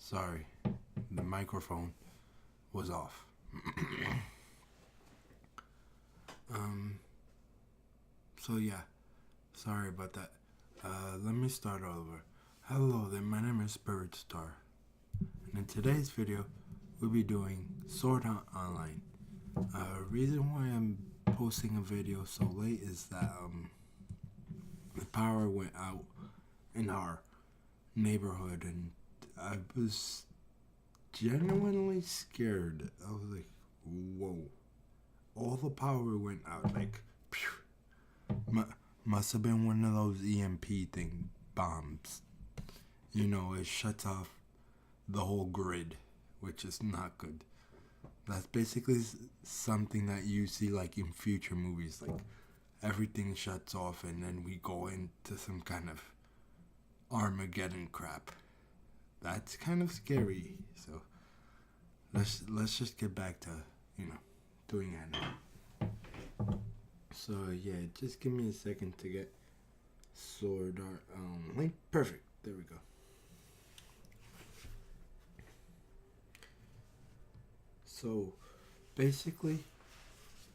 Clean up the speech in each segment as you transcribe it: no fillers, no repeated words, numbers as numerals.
Sorry, the microphone was off. So yeah, sorry about that. Let me start over. Hello there, my name is Spirit Star. And in today's video, we'll be doing Sword Art Online. Reason why I'm posting a video so late is that the power went out in our neighborhood and I was genuinely scared. I was like, whoa. All the power went out, like, phew. Must have been one of those EMP thing, bombs. You know, it shuts off the whole grid, which is not good. That's basically something that you see like in future movies, like everything shuts off and then we go into some kind of Armageddon crap. That's kind of scary. So let's just get back to, doing anime. So yeah, just give me a second to get Sword Art link. Perfect. There we go. So basically,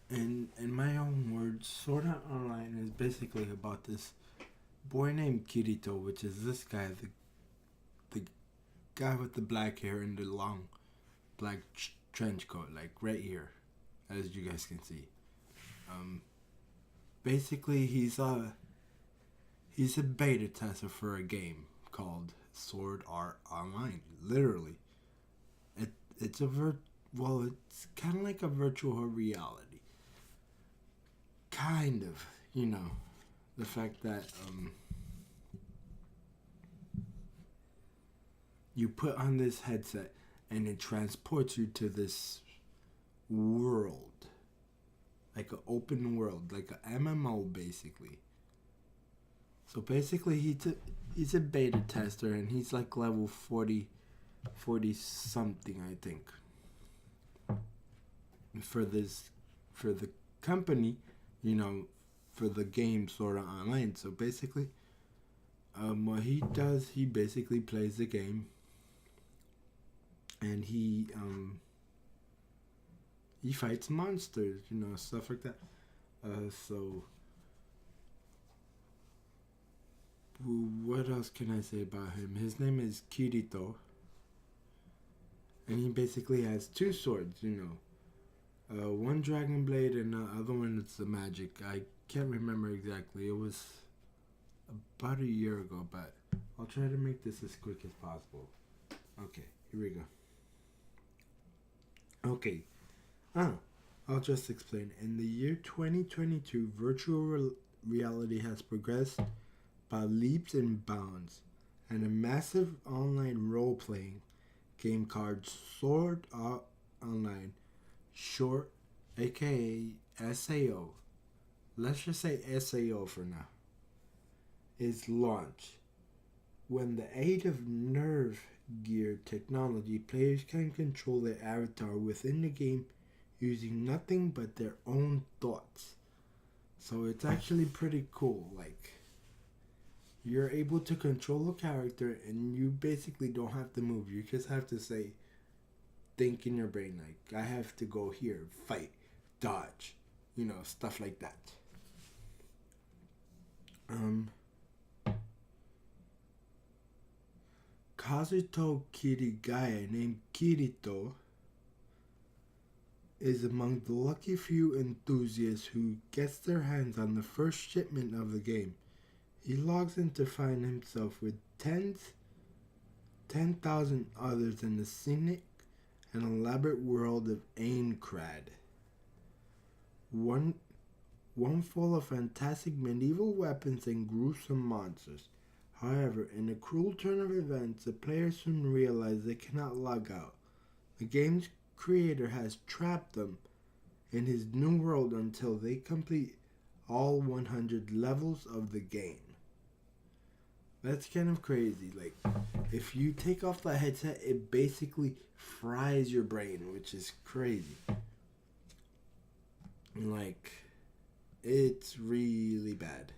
in my own words, Sword Art Online is basically about this boy named Kirito, which is this guy, the guy with the black hair and the long black trench coat, like right here, as you guys can see. Basically, he's a beta tester for a game called Sword Art Online. Literally, it's it's kind of like a virtual reality. Kind of, the fact that you put on this headset and it transports you to this world. Like an open world, like an MMO basically. So basically he's a beta tester and he's like level 40 something, I think. For the company, for the game Sword Art Online. So basically, what he does, he basically plays the game and he fights monsters, stuff like that. So what else can I say about him? His name is Kirito. And he basically has two swords, one dragon blade and the other one is the magic. I can't remember exactly. It was about a year ago, but I'll try to make this as quick as possible. Okay, here we go. Okay. I'll just explain. In the year 2022, virtual reality has progressed by leaps and bounds, and a massive online role-playing game called Sword Art Online, short, aka SAO, let's just say SAO for now, is launched. When the aid of nerve gear technology, players can control their avatar within the game using nothing but their own thoughts. So it's actually pretty cool. Like, you're able to control a character and you basically don't have to move. You just have to think in your brain, like, I have to go here, fight, dodge, stuff like that. Kazuto Kirigaya, named Kirito, is among the lucky few enthusiasts who gets their hands on the first shipment of the game. He logs in to find himself with 10,000 others in the scenic and elaborate world of Aincrad. One full of fantastic medieval weapons and gruesome monsters. However, in a cruel turn of events, the players soon realize they cannot log out. The game's creator has trapped them in his new world until they complete all 100 levels of the game. That's kind of crazy. Like, if you take off the headset, it basically fries your brain, which is crazy. Like, it's really bad.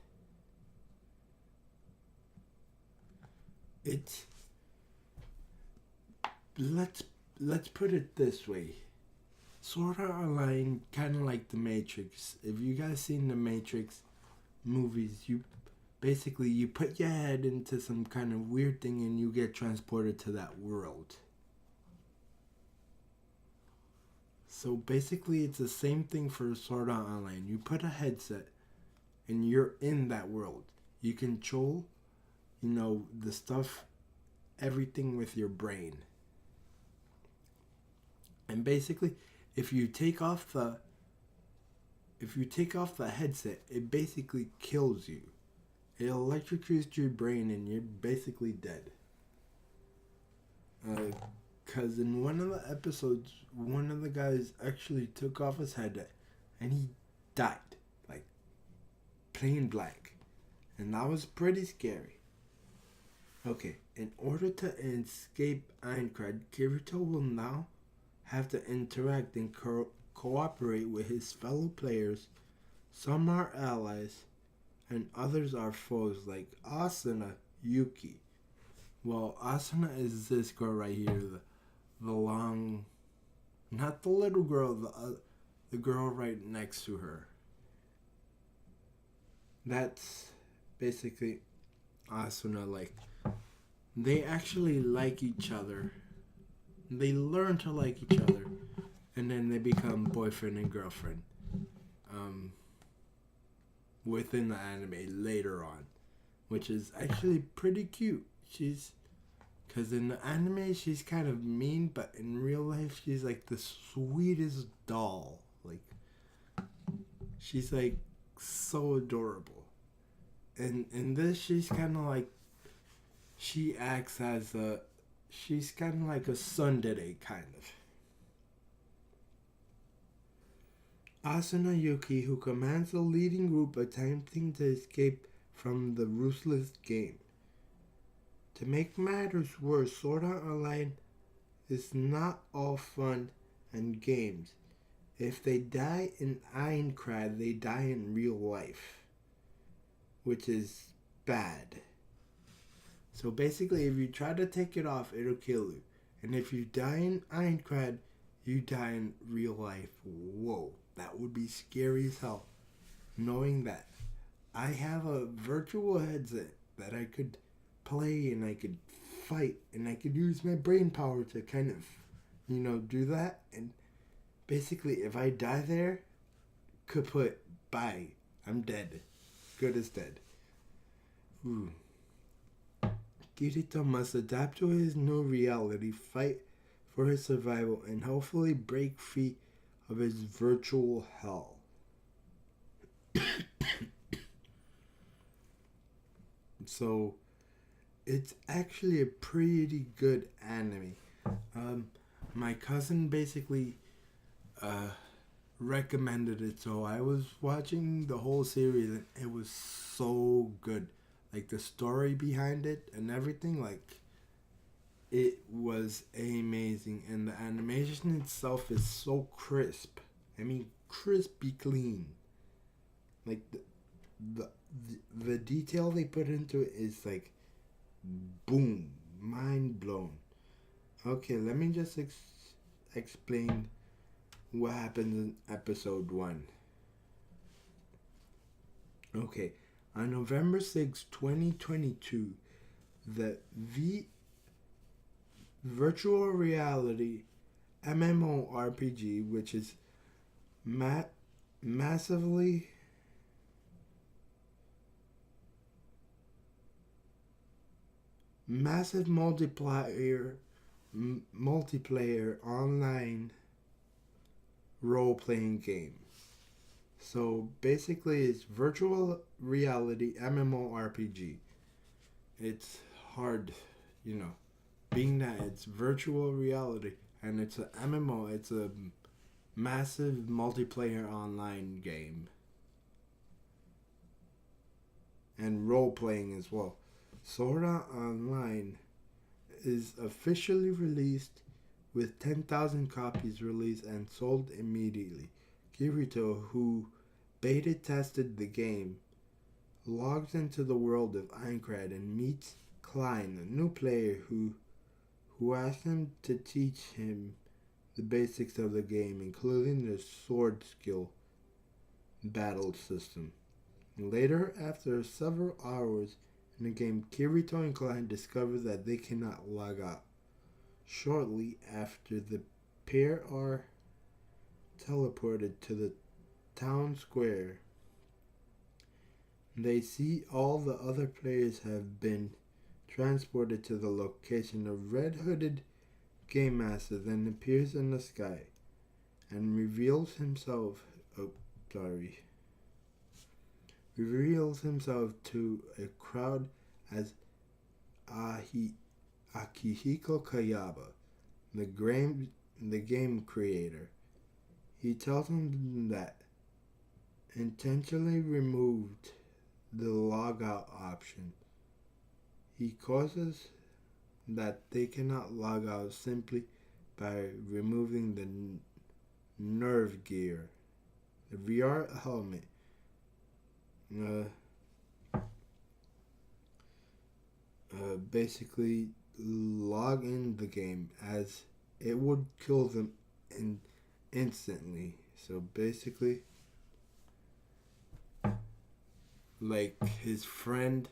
let's put it this way. Sword Art Online, kind of like the Matrix. If you guys seen the Matrix movies, you put your head into some kind of weird thing and you get transported to that world. So basically it's the same thing for Sword Art Online. You put a headset and you're in that world. You control, the stuff, everything with your brain. And basically, if you take off the headset, it basically kills you. It electrocutes your brain and you're basically dead. Because in one of the episodes, one of the guys actually took off his head and he died. Like, plain blank. And that was pretty scary. Okay, in order to escape Aincrad, Kirito will now have to interact and cooperate with his fellow players. Some are allies, and others are foes, like Asuna Yuki. Well, Asuna is this girl right here, the long, not the little girl, the girl right next to her. That's basically Asuna. Like, they actually like each other. They learn to like each other, and then they become boyfriend and girlfriend. Within the anime later on, which is actually pretty cute. Because in the anime she's kind of mean, but in real life she's like the sweetest doll. Like, she's like so adorable. And in this she's kind of like, she acts as she's kind of like a tsundere, kind of. Asuna Yuki, who commands the leading group attempting to escape from the ruthless game. To make matters worse, Sword Art Online is not all fun and games. If they die in Aincrad, they die in real life, which is bad. So basically, if you try to take it off, it'll kill you. And if you die in Aincrad, you die in real life. Whoa, that would be scary as hell. Knowing that I have a virtual headset that I could play and I could fight and I could use my brain power to kind of, do that. And basically, if I die there, kaput, bye. I'm dead. Good as dead. Ooh. Kirito must adapt to his new reality, fight for his survival, and hopefully break free of his virtual hell. So, it's actually a pretty good anime. My cousin basically recommended it, so I was watching the whole series and it was so good. Like, the story behind it and everything, like, it was amazing. And the animation itself is so crisp. I mean, crispy clean. Like, the detail they put into it is like, boom, mind blown. Okay, let me just explain what happens in episode 1. Okay, on November 6, 2022, the virtual reality MMORPG, which is massive multiplayer online role-playing game. So basically it's virtual reality MMORPG. It's hard, being that it's virtual reality and it's a MMO, it's a massive multiplayer online game. And role-playing as well. Sword Art Online is officially released with 10,000 copies released and sold immediately. Kirito, who beta tested the game, logs into the world of Aincrad and meets Klein, a new player who asks him to teach him the basics of the game, including the sword skill battle system. Later, after several hours in the game, Kirito and Klein discover that they cannot log out. Shortly after, the pair are teleported to the town square. They see all the other players have been transported to the location. A red-hooded game master then appears in the sky and reveals himself to a crowd as Akihiko Kageyama, the game creator. He tells them that intentionally removed the logout option. He causes that they cannot log out simply by removing the nerve gear, the VR helmet. Basically log in the game, as it would kill them instantly. So basically, like his friend,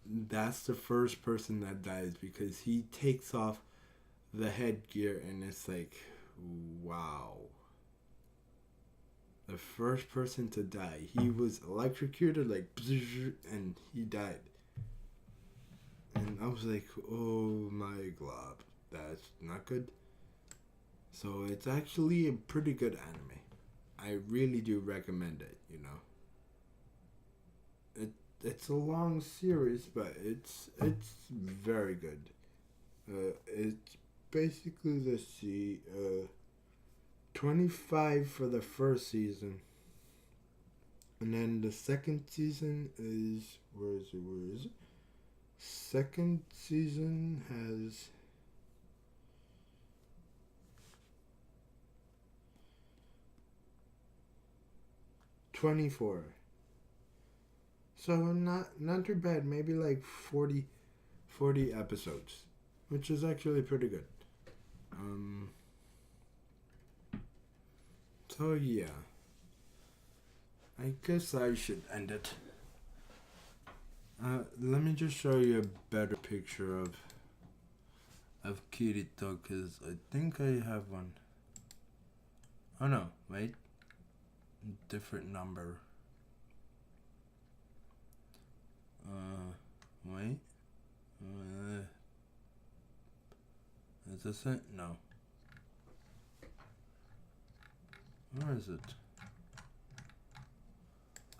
that's the first person that dies because he takes off the headgear and it's like, wow. The first person to die. He was electrocuted like and he died. And I was like, oh my god, that's not good. So it's actually a pretty good anime. I really do recommend it, you know. It's a long series, but it's very good. It's basically, let's see, 25 for the first season. And then the second season is, where is it? Second season has 24. So not too bad. Maybe like 40 episodes, which is actually pretty good. So yeah, I guess I should end it. Let me just show you a better picture of Kirito, because I think I have one. Oh no, wait. Different number. Wait. Is this it? No. Where is it?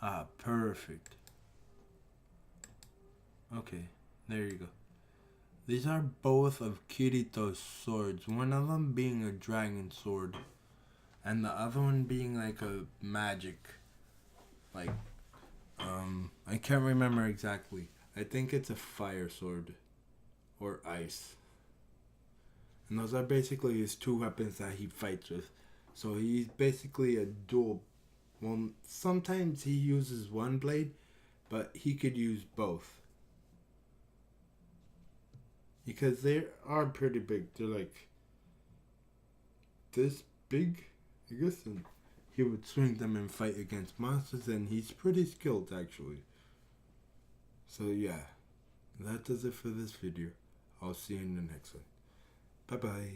Ah, perfect. Okay, there you go. These are both of Kirito's swords. One of them being a dragon sword, and the other one being like a magic, like, I can't remember exactly. I think it's a fire sword, or ice. And those are basically his two weapons that he fights with. So he's basically a dual. Well, sometimes he uses one blade, but he could use both. Because they are pretty big. They're like this big, I guess. And he would swing them and fight against monsters, and he's pretty skilled actually. So yeah, that does it for this video. I'll see you in the next one. Bye bye.